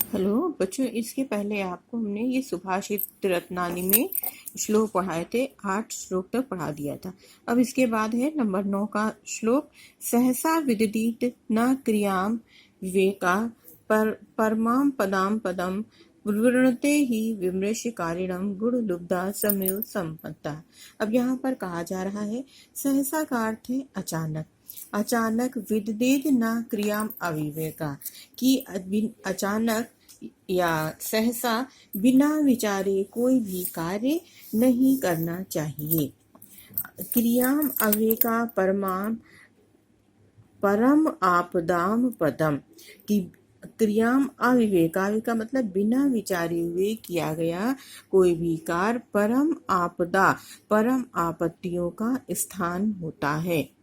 Hello बच्चों, इसके पहले आपको हमने ये सुभाषित रत्नानी में श्लोक पढ़ाए थे। 8 श्लोक तक पढ़ा दिया था। अब इसके बाद है नंबर 9 का श्लोक। सहसा विदित न क्रियाम विवेका परमाम पदाम पदम वृणते ही विमृशकारिणम गुण लुब्धा समयो संपत्ता। अब यहाँ पर कहा जा रहा है, सहसा का अर्थ है अचानक। अचानक विदित न क्रियाम अविवेका, कि अचानक या सहसा बिना विचारे कोई भी कार्य नहीं करना चाहिए। क्रियाम अविवेका परम आपदाम पदम, कि क्रियाम अविवेका का मतलब बिना विचारे हुए किया गया कोई भी कार्य परम आपदा, परम आपत्तियों का स्थान होता है।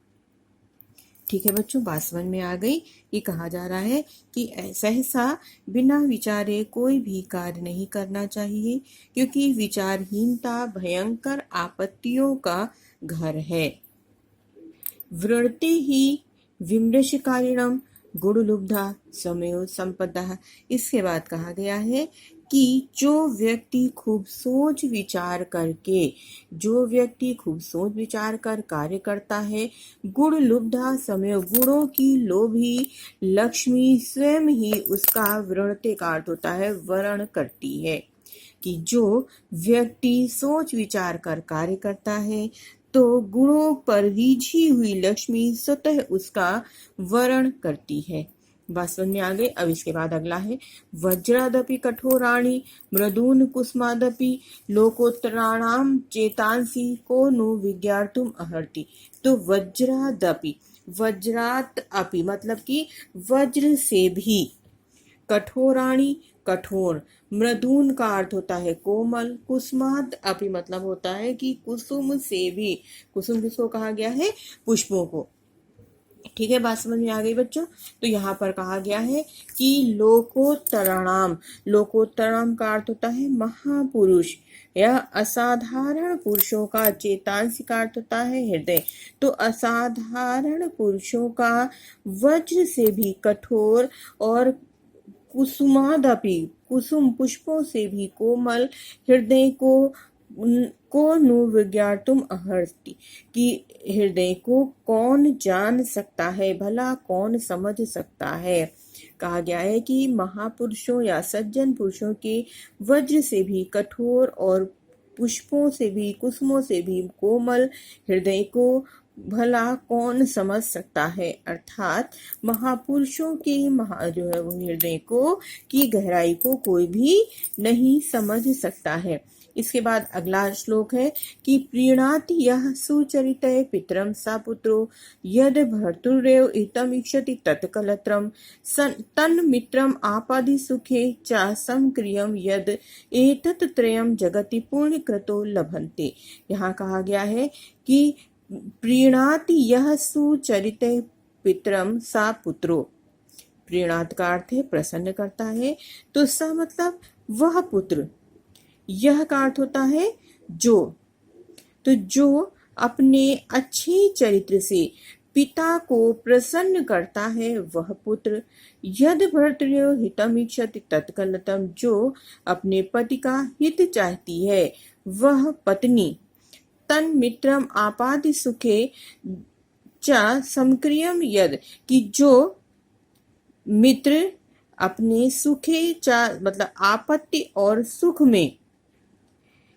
ठीक है बच्चों, बात समझ में आ गई। ये कहा जा रहा है कि सहसा बिना विचारे कोई भी कार्य नहीं करना चाहिए, क्योंकि विचारहीनता भयंकर आपत्तियों का घर है। वृणते ही विमृशकारिणम गुणलुब्धा समयो संपदा। इसके बाद कहा गया है कि जो व्यक्ति खूब सोच विचार कर कार्य करता है, गुण लुब्धा समय, गुणों की लोभी लक्ष्मी स्वयं ही उसका वृणते का अर्थ होता है वर्ण करती है। कि जो व्यक्ति सोच विचार कर कार्य करता है तो गुणों पर रिझी हुई लक्ष्मी स्वतः उसका वरण करती है। बात समझ में आ गई। अब इसके बाद अगला है, वज्रादपि कठोराणि मृदून कुसुमादपि लोकोत्तराणाम चेतांसी को नु विज्ञातुम अर्हति। तो वज्रादपि, वज्रात अपि मतलब कि वज्र से भी, कठोराणी कठोर, मृदून का अर्थ होता है कोमल, कुसुमाद अपि मतलब होता है कि कुसुम से भी। कुसुम किसको कहा गया है? पुष्पों को। ठीक है, बात समझ में आ गई बच्चों। तो यहाँ पर कहा गया है कि लोकोत्तराणाम, लोकोत्तराणाम का अर्थ होता है महापुरुष या असाधारण पुरुषों का। चेतांश का अर्थ होता है हृदय। तो असाधारण पुरुषों का वज्र से भी कठोर और कुसुमादपि, कुसुम पुष्पों से भी कोमल हृदय को नु विज्ञातुम अर्हति, कि हृदय को कौन जान सकता है, भला कौन समझ सकता है। कहा गया है कि महापुरुषों या सज्जन पुरुषों के वज्र से भी कठोर और पुष्पों से भी, कुसुमों से भी कोमल हृदय को भला कौन समझ सकता है। अर्थात महापुरुषों के जो है वो हृदय को की गहराई को कोई भी नहीं समझ सकता है। इसके बाद अगला श्लोक है कि प्रीणाति यः सुचरितये पितरं सा पुत्रो यद भर्तुरेव हितम् इच्छति तत्कलत्रं तन्मित्रम् आपादि सुखे च समक्रियं यद एतत् त्रयं जगति पुण्यकृतो लभन्ते। यहाँ कहा गया है कि प्रीणाति यः सुचरितये पितरं सा पुत्रो, प्रीणात का अर्थ है प्रसन्न करता है, तो सा मतलब वह पुत्र, यह का अर्थ होता है जो। तो जो अपने अच्छे चरित्र से पिता को प्रसन्न करता है वह पुत्र। यद भर्तृयो हितम् इच्छति तत्कलत्रं, जो अपने पति का हित चाहती है वह पत्नी। तन मित्रम आपादि सुखे च समक्रियम यद, कि जो मित्र अपने सुखे च मतलब आपत्ति और सुख में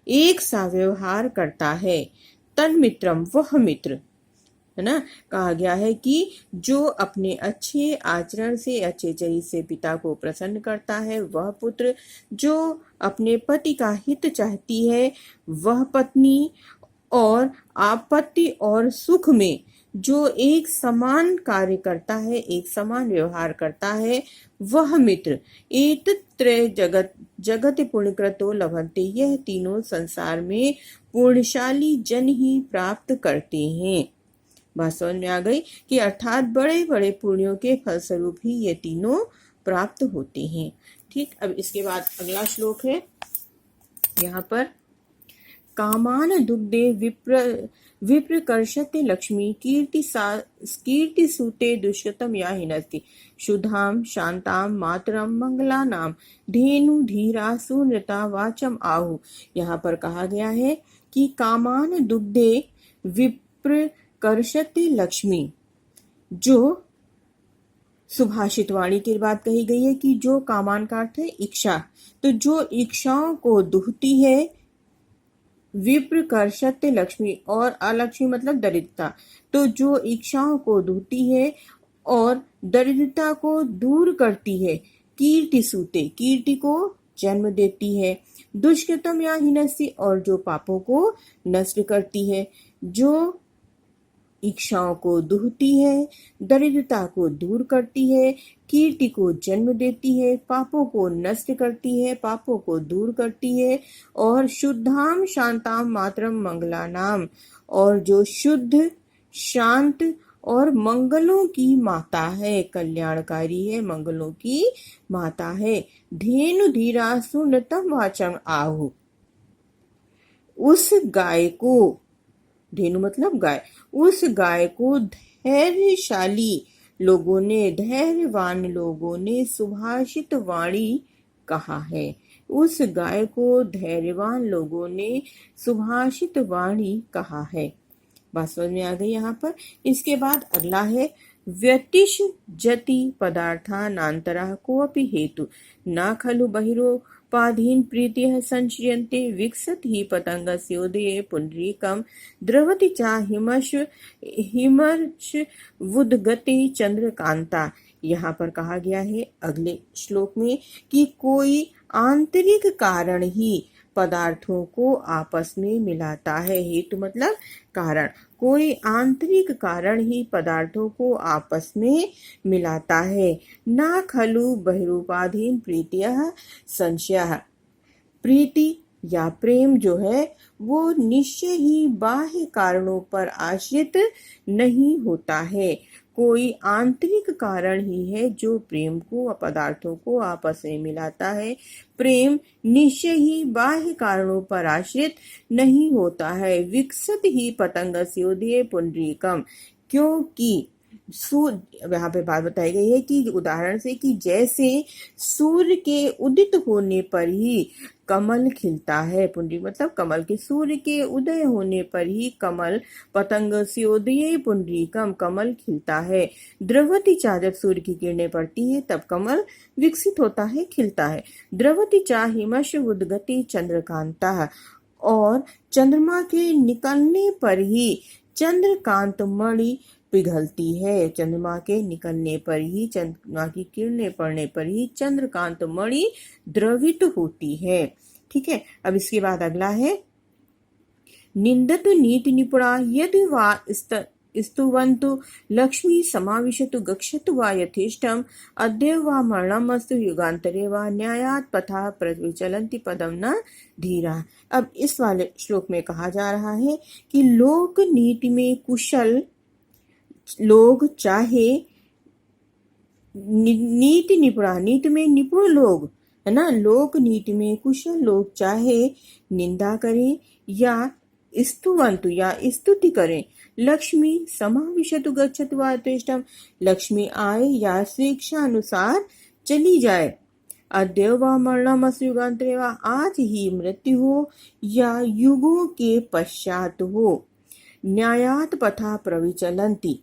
एक सा व्यवहार करता है। तन मित्रम वह मित्र, है ना। कहा गया है कि जो अपने अच्छे आचरण से, अच्छे चरित्र से पिता को प्रसन्न करता है वह पुत्र। जो अपने पति का हित चाहती है वह पत्नी। और आपत्ति और सुख में जो एक समान कार्य करता है, एक समान व्यवहार करता है वह मित्र। एतत्त्रय जगत पुण्यकृतो लभन्ते, यह तीनों संसार में पुण्यशाली जन ही प्राप्त करते हैं। बात समझ में आ गई कि अर्थात बड़े बड़े पुण्यों के फलस्वरूप ही ये तीनों प्राप्त होते हैं। ठीक, अब इसके बाद अगला श्लोक है यहाँ पर, कामान दुग्धे विप्रकर्षते लक्ष्मी कीर्ति सूते दुष्कृतम या हिनस्ति शुद्धाम शांताम मातरम मंगलानाम धेनु धीरा सुनृता वाचम आहु। यहाँ पर कहा गया है कि कामान दुग्धे विप्रकर्षते लक्ष्मी, जो सुभाषित वाणी की बात कही गई है कि जो कामान का अर्थ है इच्छा, तो जो इच्छाओं को दुहती है, विप्रकर्षते लक्ष्मी, और अलक्ष्मी मतलब दरिद्रता, तो जो इच्छाओं को दुहती है और दरिद्रता को दूर करती है, कीर्ति सूते, कीर्ति को जन्म देती है, दुष्कृतम या हिनस्ति, और जो पापों को नष्ट करती है, जो इच्छाओं को दुहती है, दरिद्रता को दूर करती है, कीर्ति को जन्म देती है, पापों को नष्ट करती है, पापों को दूर करती है, और शुद्धाम शांताम मातरम मंगलानाम, और जो शुद्ध शांत और मंगलों की माता है, कल्याणकारी है, मंगलों की माता है। धेनु धीरा सुनतम वाचम आहु, उस गाय को, धेनु मतलब गाय, उस गाय को धैर्यशाली लोगों ने, धैर्यवान लोगों ने सुभाषित वाणी कहा है। उस गाय को धैर्यवान लोगों ने सुभाषित वाणी कहा है। बात समझ में आ गई यहाँ पर। इसके बाद अगला है व्यतिश जति पदार्थानांतरः कोऽपि हेतु न खलु बहिरोपाधीन प्रीतिः संश्रियन्ते विकसत ही पतंगस्योदये पुंडरीकं द्रवति चा हिमर्ष वुद्गते चंद्रकांता। यहाँ पर कहा गया है अगले श्लोक में कि कोई आंतरिक कारण ही पदार्थों को आपस में मिलाता है। हेतु मतलब कारण, कोई आंतरिक कारण ही पदार्थों को आपस में मिलाता है। ना खलु बहिरूपाधीन प्रीतियः संशयः, प्रीति या प्रेम जो है वो निश्चय ही बाह्य कारणों पर आश्रित नहीं होता है। कोई आंतरिक कारण ही है जो प्रेम को, पदार्थों को आपस में मिलाता है। प्रेम निश्चय ही बाह्य कारणों पर आश्रित नहीं होता है। विकसत ही पतंगस्योदये पुंडरीकम, क्योंकि सूर्य, यहाँ पे बात बताई गई है कि उदाहरण से कि जैसे सूर्य के उदित होने पर ही कमल खिलता है, पुंडरी मतलब कमल के, सूर्य के उदय होने पर ही कमल, पतंगस्योदये पुंडरीकम, कमल खिलता है। द्रवति चा, जब सूर्य की किरणें पड़ती है तब कमल विकसित होता है, खिलता है। द्रवति चा हिमश उद्गति चंद्रकांता, और चंद्रमा के निकलने पर ही चंद्रकांत मणि पिघलती है। चंद्रमा के निकलने पर ही, चंद्रमा की किरणें पड़ने पर ही चंद्रकांत मणि द्रवित होती है। ठीक है, अब इसके बाद अगला है निंदतु नीति निपुणा यदि वा स्तुवन्तु लक्ष्मी समाविशतु गच्छतु वा यथेष्टम अद्य वा मरणमस्तु युगांतरे वा न्यायात् पथा प्रविचलन्ति पदम न धीरा। अब इस वाले श्लोक में कहा जा रहा है कि लोक नीति में कुशल लोग, चाहे नीति निपुणा, नीति में निपुण लोग है ना, लोक नीति में कुशल लोग चाहे निंदा करें या स्तुवन्तु या स्तुति करें, लक्ष्मी समाविशतु गच्छतु वा यथेष्टम, लक्ष्मी आए या स्वेच्छा अनुसार चली जाए, अद्य वा मरणमस्तु युगांतरे वा, आज ही मृत्यु हो या युगों के पश्चात हो, न्यायात् पथा प्रविचलन्ति,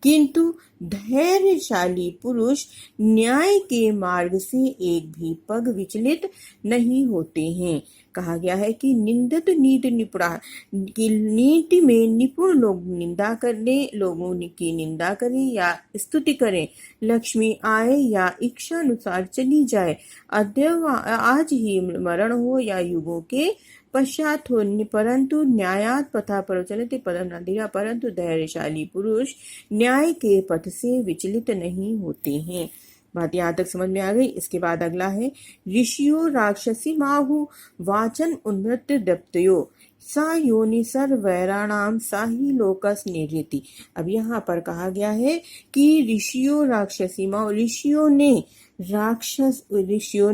किंतु धैर्यशाली पुरुष न्याय के मार्ग से एक भी पग विचलित नहीं होते हैं। कहा गया है कि निंदत नीति निपुणा, की नीति में निपुण लोग निंदा करने, लोगों की निंदा करें या स्तुति करें, लक्ष्मी आए या इच्छा अनुसार चली जाए, अद्य आज ही मरण हो या युगों के पश्चात हो, परंतु न्यायात् पथा प्रचलति पदम न धीरा, परंतु धैर्यशाली पुरुष न्याय के पथ से विचलित नहीं होते हैं। बात यहाँ तक समझ में आ गई। इसके बाद अगला है ऋषियो राक्षसी माहु वाचन उन्नृत्य दप्तयो सा योनि सर्वैराणाम साही लोकस निर्यति। अब यहाँ पर कहा गया है कि ऋषियों राक्षसी माहु, ऋषियों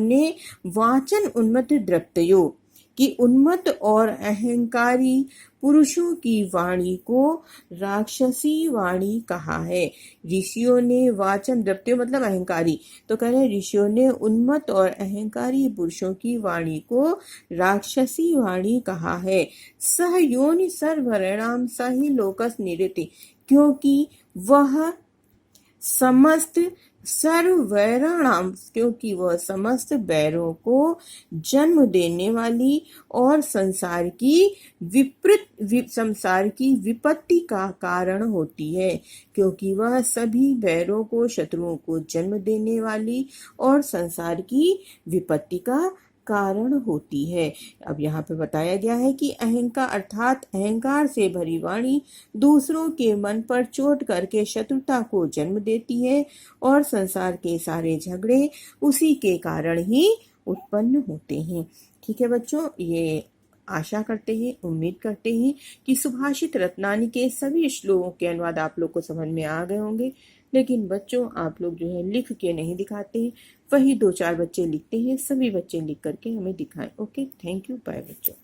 ने वाचन उन्मत्त द्रप्तयो, कि उन्मत्त और अहंकारी पुरुषों की वाणी को राक्षसी वाणी कहा है। ऋषियों ने वाचन द्रव्य मतलब अहंकारी, तो कह रहे ऋषियों ने उन्मत्त और अहंकारी पुरुषों की वाणी को राक्षसी वाणी कहा है। सह योनि सर्ववर्णाम सहि लोकस निरति, क्योंकि वह समस्त सर्ववैराणाम, क्योंकि वह समस्त बैरों को जन्म देने वाली और संसार की विपत्ति का कारण होती है, क्योंकि वह सभी बैरों को शत्रुओं को जन्म देने वाली और संसार की विपत्ति का कारण होती है। अब यहाँ पे बताया गया है कि अहंकार अर्थात अहंकार से भरी वाणी दूसरों के मन पर चोट करके शत्रुता को जन्म देती है और संसार के सारे झगड़े उसी के कारण ही उत्पन्न होते हैं। ठीक है बच्चों, ये आशा करते हैं, उम्मीद करते हैं कि सुभाषित रत्नानी के सभी श्लोकों के अनुवाद आप लोग को समझ में आ गए होंगे। लेकिन बच्चों, आप लोग जो है लिख के नहीं दिखाते हैं, वही 2-4 बच्चे लिखते हैं। सभी बच्चे लिख करके हमें दिखाएं। ओके, थैंक यू, बाय बच्चों।